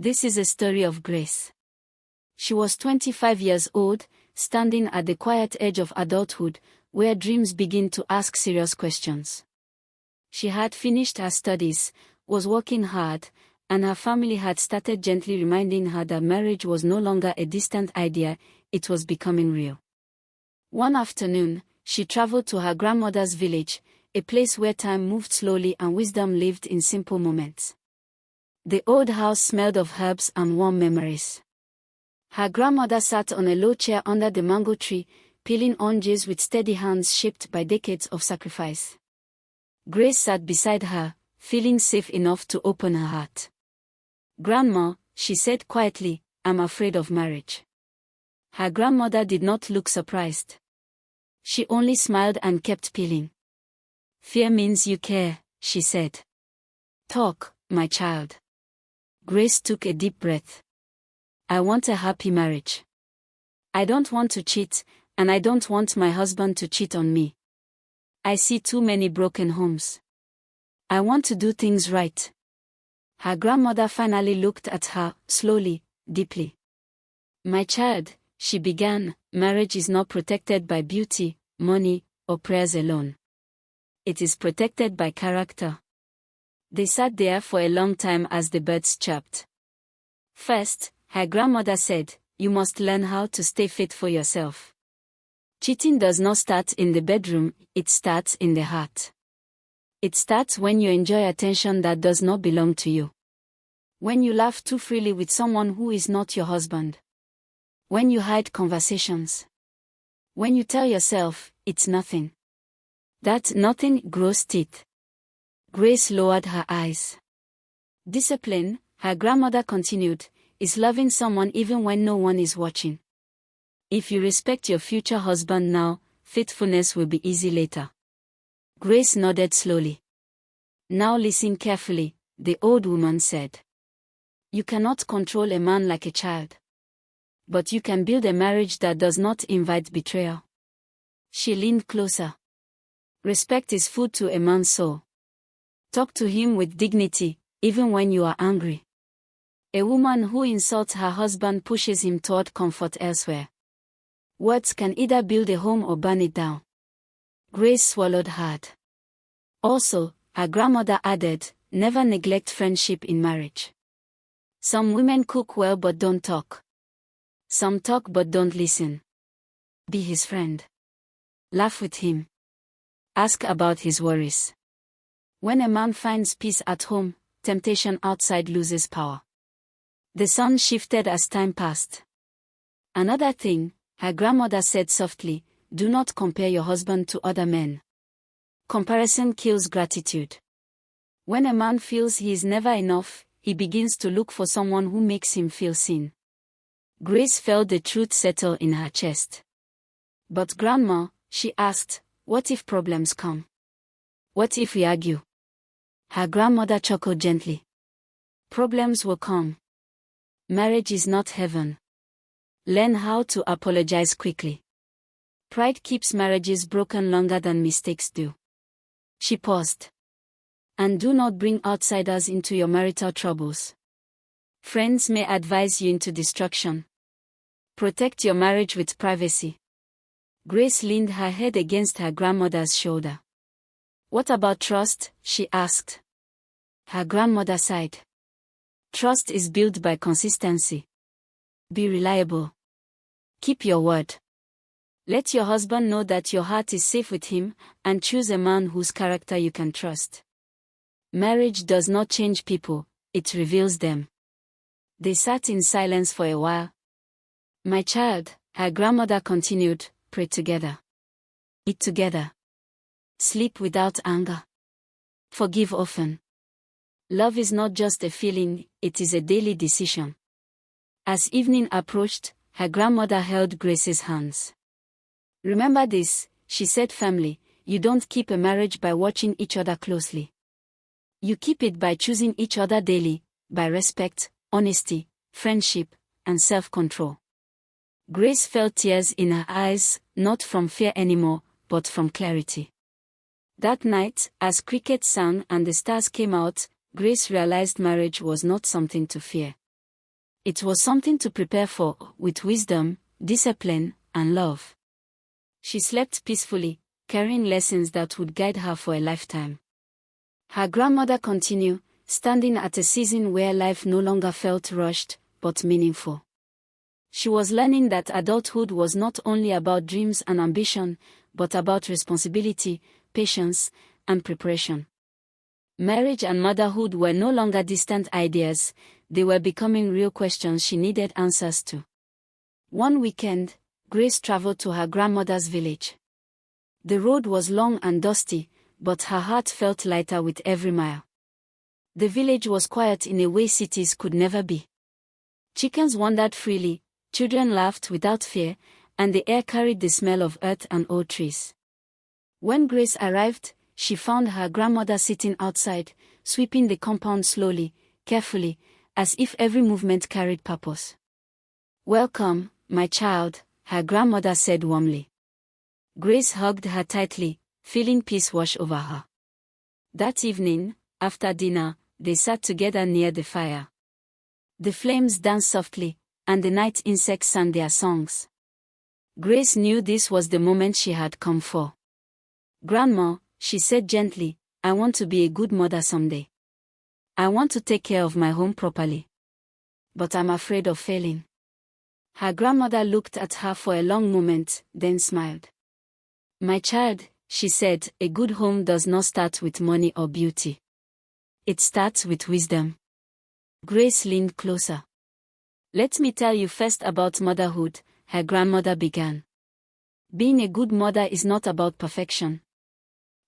This is a story of Grace. She was 25 years old, standing at the quiet edge of adulthood, where dreams begin to ask serious questions. She had finished her studies, was working hard, and her family had started gently reminding her that marriage was no longer a distant idea, it was becoming real. One afternoon, she traveled to her grandmother's village, a place where time moved slowly and wisdom lived in simple moments. The old house smelled of herbs and warm memories. Her grandmother sat on a low chair under the mango tree, peeling oranges with steady hands shaped by decades of sacrifice. Grace sat beside her, feeling safe enough to open her heart. "Grandma," she said quietly, "I'm afraid of marriage." Her grandmother did not look surprised. She only smiled and kept peeling. "Fear means you care," she said. "Talk, my child." Grace took a deep breath. "I want a happy marriage. I don't want to cheat, and I don't want my husband to cheat on me. I see too many broken homes. I want to do things right." Her grandmother finally looked at her, slowly, deeply. "My child," she began, "marriage is not protected by beauty, money, or prayers alone. It is protected by character." They sat there for a long time as the birds chirped. "First," her grandmother said, "you must learn how to stay faithful yourself. Cheating does not start in the bedroom, it starts in the heart. It starts when you enjoy attention that does not belong to you. When you laugh too freely with someone who is not your husband. When you hide conversations. When you tell yourself, it's nothing. That nothing grows teeth." Grace lowered her eyes. "Discipline," her grandmother continued, "is loving someone even when no one is watching. If you respect your future husband now, faithfulness will be easy later." Grace nodded slowly. "Now listen carefully," the old woman said. "You cannot control a man like a child. But you can build a marriage that does not invite betrayal." She leaned closer. "Respect is food to a man's soul. Talk to him with dignity, even when you are angry. A woman who insults her husband pushes him toward comfort elsewhere. Words can either build a home or burn it down." Grace swallowed hard. "Also," her grandmother added, "never neglect friendship in marriage. Some women cook well but don't talk. Some talk but don't listen. Be his friend. Laugh with him. Ask about his worries. When a man finds peace at home, temptation outside loses power." The sun shifted as time passed. "Another thing," her grandmother said softly, "do not compare your husband to other men. Comparison kills gratitude. When a man feels he is never enough, he begins to look for someone who makes him feel seen." Grace felt the truth settle in her chest. "But Grandma," she asked, "what if problems come? What if we argue?" Her grandmother chuckled gently. "Problems will come. Marriage is not heaven. Learn how to apologize quickly. Pride keeps marriages broken longer than mistakes do." She paused. "And do not bring outsiders into your marital troubles. Friends may advise you into destruction. Protect your marriage with privacy." Grace leaned her head against her grandmother's shoulder. "What about trust?" she asked. Her grandmother sighed. "Trust is built by consistency. Be reliable. Keep your word. Let your husband know that your heart is safe with him, and choose a man whose character you can trust. Marriage does not change people, it reveals them." They sat in silence for a while. "My child," her grandmother continued, "pray together. Eat together. Sleep without anger. Forgive often. Love is not just a feeling, it is a daily decision." As evening approached, her grandmother held Grace's hands. "Remember this," she said firmly, "you don't keep a marriage by watching each other closely. You keep it by choosing each other daily, by respect, honesty, friendship, and self-control." Grace felt tears in her eyes, not from fear anymore, but from clarity. That night, as crickets sang and the stars came out, Grace realized marriage was not something to fear. It was something to prepare for, with wisdom, discipline, and love. She slept peacefully, carrying lessons that would guide her for a lifetime. Her grandmother continued, standing at a season where life no longer felt rushed, but meaningful. She was learning that adulthood was not only about dreams and ambition, but about responsibility, patience, and preparation. Marriage and motherhood were no longer distant ideas, they were becoming real questions she needed answers to. One weekend, Grace traveled to her grandmother's village. The road was long and dusty, but her heart felt lighter with every mile. The village was quiet in a way cities could never be. Chickens wandered freely, children laughed without fear, and the air carried the smell of earth and old trees. When Grace arrived, she found her grandmother sitting outside, sweeping the compound slowly, carefully, as if every movement carried purpose. "Welcome, my child," her grandmother said warmly. Grace hugged her tightly, feeling peace wash over her. That evening, after dinner, they sat together near the fire. The flames danced softly, and the night insects sang their songs. Grace knew this was the moment she had come for. "Grandma," she said gently, "I want to be a good mother someday. I want to take care of my home properly. But I'm afraid of failing." Her grandmother looked at her for a long moment, then smiled. "My child," she said, "a good home does not start with money or beauty. It starts with wisdom." Grace leaned closer. "Let me tell you first about motherhood," her grandmother began. "Being a good mother is not about perfection.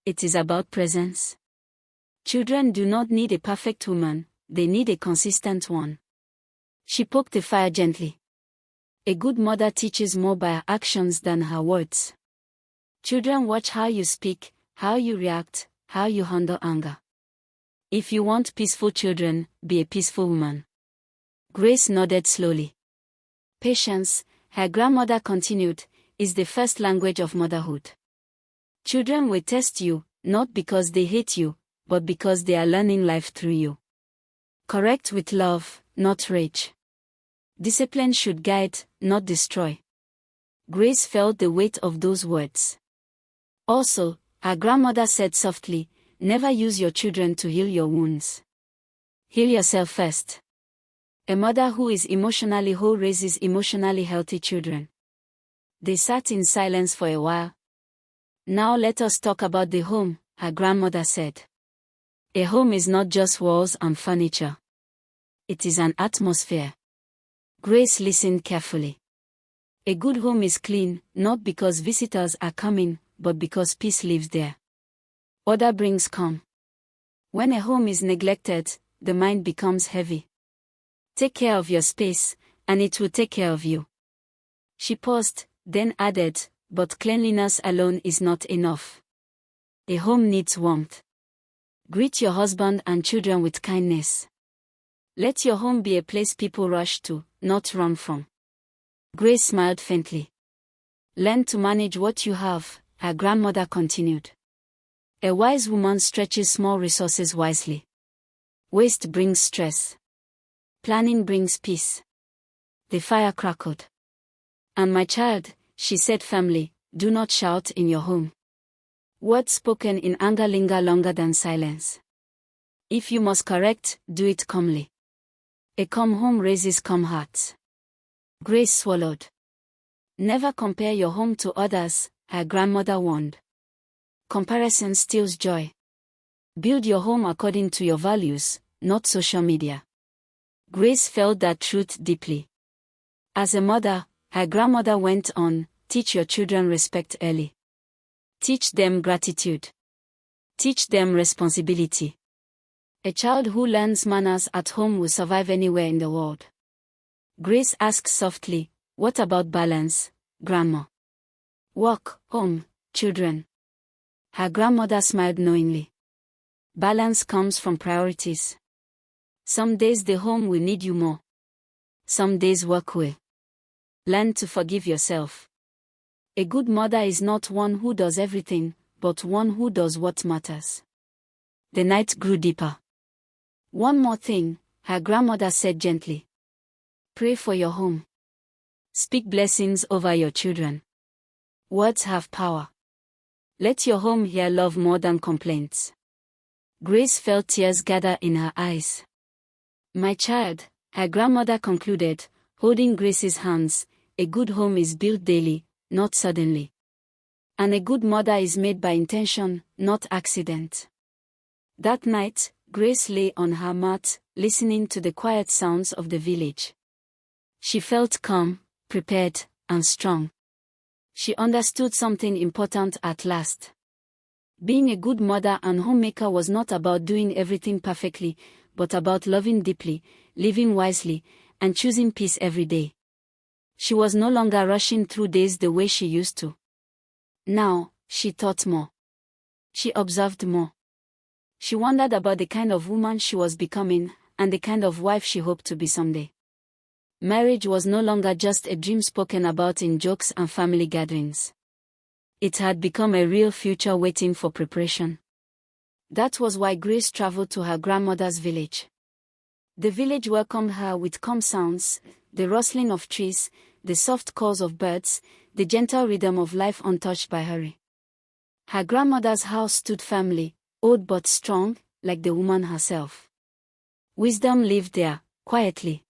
It is about presence. Children do not need a perfect woman, they need a consistent one." She poked the fire gently. "A good mother teaches more by her actions than her words. Children watch how you speak, how you react, how you handle anger. If you want peaceful children, be a peaceful woman." Grace nodded slowly. "Patience," her grandmother continued, "is the first language of motherhood. Children will test you, not because they hate you, but because they are learning life through you. Correct with love, not rage. Discipline should guide, not destroy." Grace felt the weight of those words. "Also," her grandmother said softly, "never use your children to heal your wounds. Heal yourself first. A mother who is emotionally whole raises emotionally healthy children." They sat in silence for a while. "Now let us talk about the home," her grandmother said. "A home is not just walls and furniture. It is an atmosphere." Grace listened carefully. "A good home is clean, not because visitors are coming, but because peace lives there. Order brings calm. When a home is neglected, the mind becomes heavy. Take care of your space, and it will take care of you." She paused, then added, "But cleanliness alone is not enough. A home needs warmth. Greet your husband and children with kindness. Let your home be a place people rush to, not run from." Grace smiled faintly. "Learn to manage what you have," her grandmother continued. "A wise woman stretches small resources wisely. Waste brings stress. Planning brings peace." The fire crackled. "And my child," she said firmly, "do not shout in your home. Words spoken in anger linger longer than silence. If you must correct, do it calmly. A calm home raises calm hearts." Grace swallowed. "Never compare your home to others," her grandmother warned. "Comparison steals joy. Build your home according to your values, not social media." Grace felt that truth deeply. As a mother, her grandmother went on, "Teach your children respect early. Teach them gratitude. Teach them responsibility. A child who learns manners at home will survive anywhere in the world." Grace asked softly, "What about balance, Grandma? Work, home, children?" Her grandmother smiled knowingly. "Balance comes from priorities. Some days the home will need you more. Some days work will. Learn to forgive yourself. A good mother is not one who does everything, but one who does what matters." The night grew deeper. "One more thing," her grandmother said gently. Pray for your home. Speak blessings over your children. Words have power. Let your home hear love more than complaints. Grace felt tears gather in her eyes. My child, her grandmother concluded, holding Grace's hands, a good home is built daily, not suddenly. And a good mother is made by intention, not accident. That night, Grace lay on her mat, listening to the quiet sounds of the village. She felt calm, prepared, and strong. She understood something important at last. Being a good mother and homemaker was not about doing everything perfectly, but about loving deeply, living wisely, and choosing peace every day. She was no longer rushing through days the way she used to. Now, she thought more. She observed more. She wondered about the kind of woman she was becoming, and the kind of wife she hoped to be someday. Marriage was no longer just a dream spoken about in jokes and family gatherings. It had become a real future waiting for preparation. That was why Grace traveled to her grandmother's village. The village welcomed her with calm sounds, the rustling of trees, the soft calls of birds, the gentle rhythm of life untouched by hurry. Her grandmother's house stood firmly, old but strong, like the woman herself. Wisdom lived there, quietly.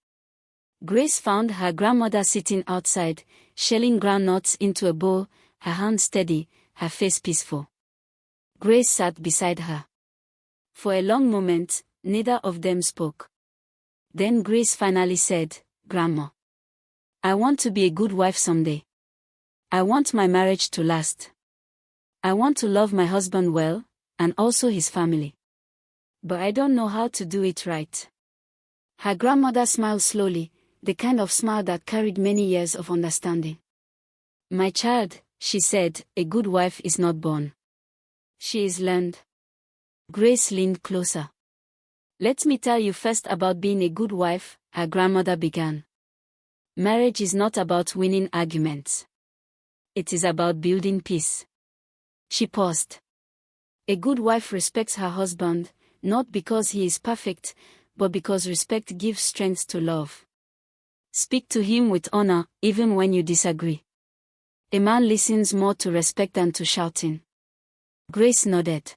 Grace found her grandmother sitting outside, shelling groundnuts into a bowl, her hands steady, her face peaceful. Grace sat beside her. For a long moment, neither of them spoke. Then Grace finally said, "Grandma, I want to be a good wife someday. I want my marriage to last. I want to love my husband well, and also his family. But I don't know how to do it right." Her grandmother smiled slowly, the kind of smile that carried many years of understanding. "My child," she said, "a good wife is not born. She is learned." Grace leaned closer. "Let me tell you first about being a good wife," her grandmother began. "Marriage is not about winning arguments. It is about building peace." She paused. "A good wife respects her husband, not because he is perfect, but because respect gives strength to love. Speak to him with honor, even when you disagree. A man listens more to respect than to shouting." Grace nodded.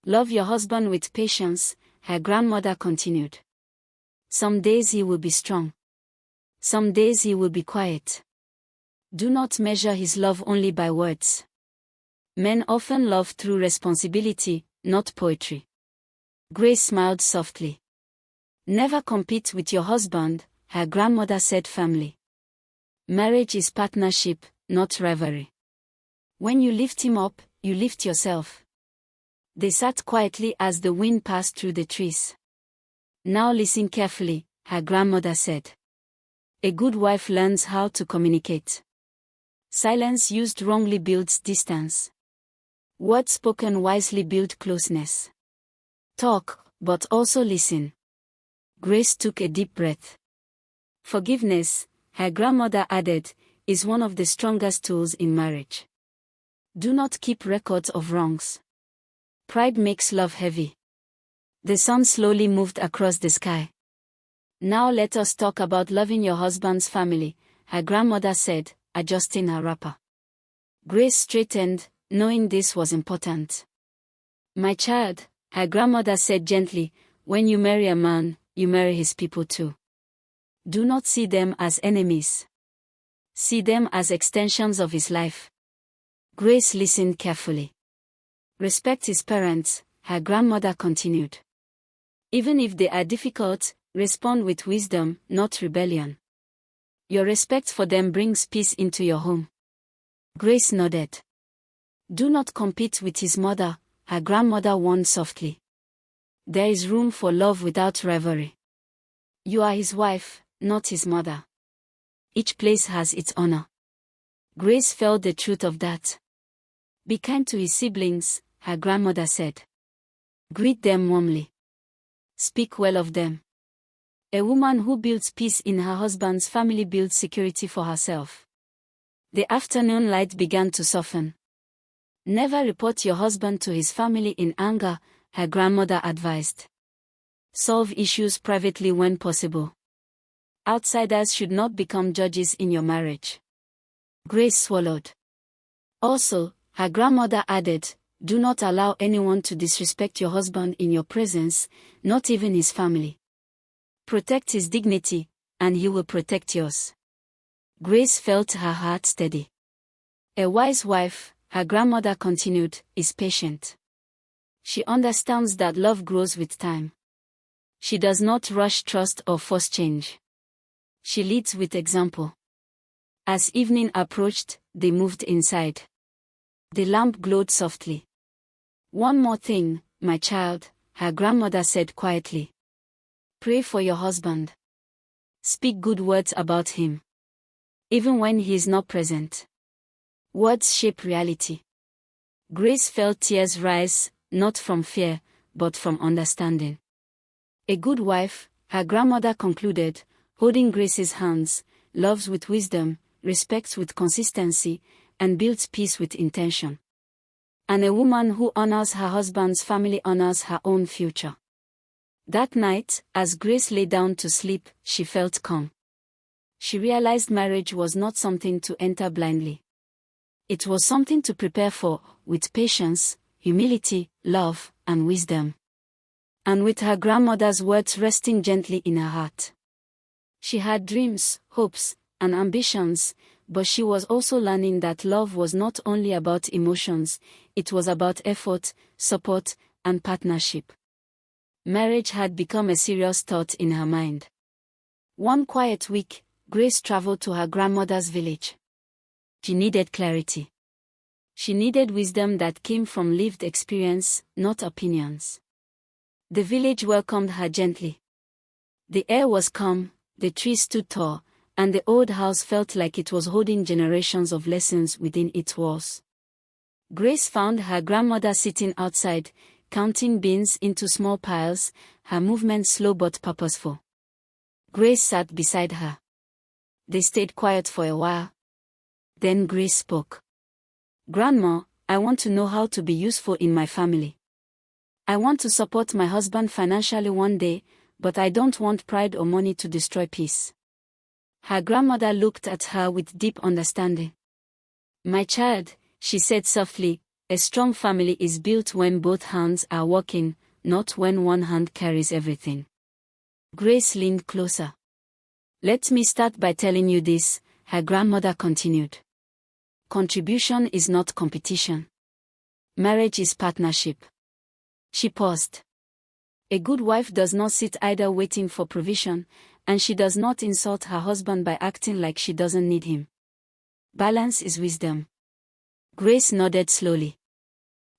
"Love your husband with patience," her grandmother continued. "Some days he will be strong. Some days he will be quiet. Do not measure his love only by words. Men often love through responsibility, not poetry." Grace smiled softly. "Never compete with your husband," her grandmother said firmly. "Marriage is partnership, not rivalry. When you lift him up, you lift yourself." They sat quietly as the wind passed through the trees. "Now listen carefully," her grandmother said. "A good wife learns how to communicate. Silence used wrongly builds distance. Words spoken wisely build closeness. Talk, but also listen." Grace took a deep breath. "Forgiveness," her grandmother added, "is one of the strongest tools in marriage. Do not keep records of wrongs. Pride makes love heavy." The sun slowly moved across the sky. "Now let us talk about loving your husband's family," her grandmother said, adjusting her wrapper. Grace straightened, knowing this was important. "My child," her grandmother said gently, "when you marry a man, you marry his people too. Do not see them as enemies. See them as extensions of his life." Grace listened carefully. "Respect his parents," her grandmother continued. "Even if they are difficult, respond with wisdom, not rebellion. Your respect for them brings peace into your home." Grace nodded. "Do not compete with his mother," her grandmother warned softly. "There is room for love without rivalry. You are his wife, not his mother. Each place has its honor." Grace felt the truth of that. "Be kind to his siblings," her grandmother said. "Greet them warmly. Speak well of them. A woman who builds peace in her husband's family builds security for herself." The afternoon light began to soften. "Never report your husband to his family in anger," her grandmother advised. "Solve issues privately when possible. Outsiders should not become judges in your marriage. Grace swallowed. Also, her grandmother added, do not allow anyone to disrespect your husband in your presence, not even his family. Protect his dignity, and he will protect yours. Grace felt her heart steady. A wise wife, her grandmother continued, is patient. She understands that love grows with time. She does not rush trust or force change. She leads with example. As evening approached, they moved inside. The lamp glowed softly. One more thing, my child, her grandmother said quietly. Pray for your husband. Speak good words about him. Even when he is not present. Words shape reality. Grace felt tears rise, not from fear, but from understanding. A good wife, her grandmother concluded, holding Grace's hands, loves with wisdom, respects with consistency, and builds peace with intention. And a woman who honors her husband's family honors her own future. That night, as Grace lay down to sleep, she felt calm. She realized marriage was not something to enter blindly. It was something to prepare for, with patience, humility, love, and wisdom. And with her grandmother's words resting gently in her heart. She had dreams, hopes, and ambitions, but she was also learning that love was not only about emotions, it was about effort, support, and partnership. Marriage had become a serious thought in her mind. One quiet week, Grace traveled to her grandmother's village. She needed clarity. She needed wisdom that came from lived experience, not opinions. The village welcomed her gently. The air was calm, the trees stood tall, and the old house felt like it was holding generations of lessons within its walls. Grace found her grandmother sitting outside, counting beans into small piles, her movements slow but purposeful. Grace sat beside her. They stayed quiet for a while. Then Grace spoke. Grandma, I want to know how to be useful in my family. I want to support my husband financially one day, but I don't want pride or money to destroy peace. Her grandmother looked at her with deep understanding. My child, she said softly, a strong family is built when both hands are working, not when one hand carries everything. Grace leaned closer. Let me start by telling you this, her grandmother continued. Contribution is not competition. Marriage is partnership. She paused. A good wife does not sit idle waiting for provision, and she does not insult her husband by acting like she doesn't need him. Balance is wisdom. Grace nodded slowly.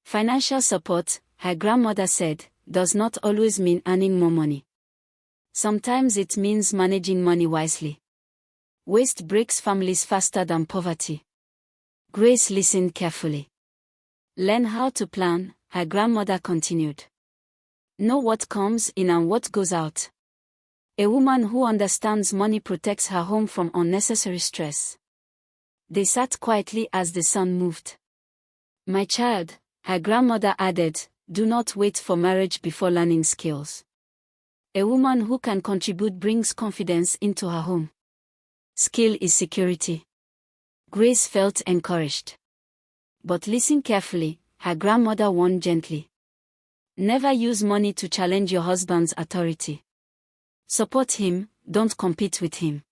Financial support, her grandmother said, does not always mean earning more money. Sometimes it means managing money wisely. Waste breaks families faster than poverty. Grace listened carefully. Learn how to plan, her grandmother continued. Know what comes in and what goes out. A woman who understands money protects her home from unnecessary stress. They sat quietly as the sun moved. My child, her grandmother added, do not wait for marriage before learning skills. A woman who can contribute brings confidence into her home. Skill is security. Grace felt encouraged. But listen carefully, her grandmother warned gently. Never use money to challenge your husband's authority. Support him, don't compete with him.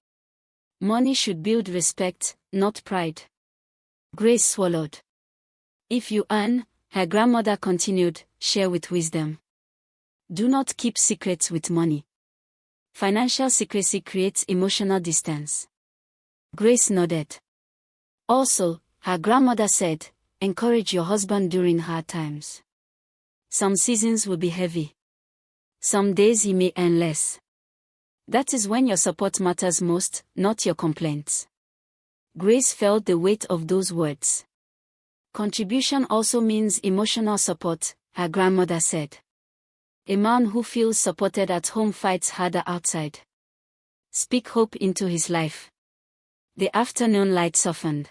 Money should build respect, not pride. Grace swallowed. If you earn, her grandmother continued, share with wisdom. Do not keep secrets with money. Financial secrecy creates emotional distance. Grace nodded. Also, her grandmother said, encourage your husband during hard times. Some seasons will be heavy. Some days he may earn less. That is when your support matters most, not your complaints. Grace felt the weight of those words. Contribution also means emotional support, her grandmother said. A man who feels supported at home fights harder outside. Speak hope into his life. The afternoon light softened.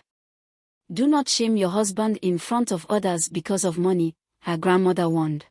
Do not shame your husband in front of others because of money, her grandmother warned.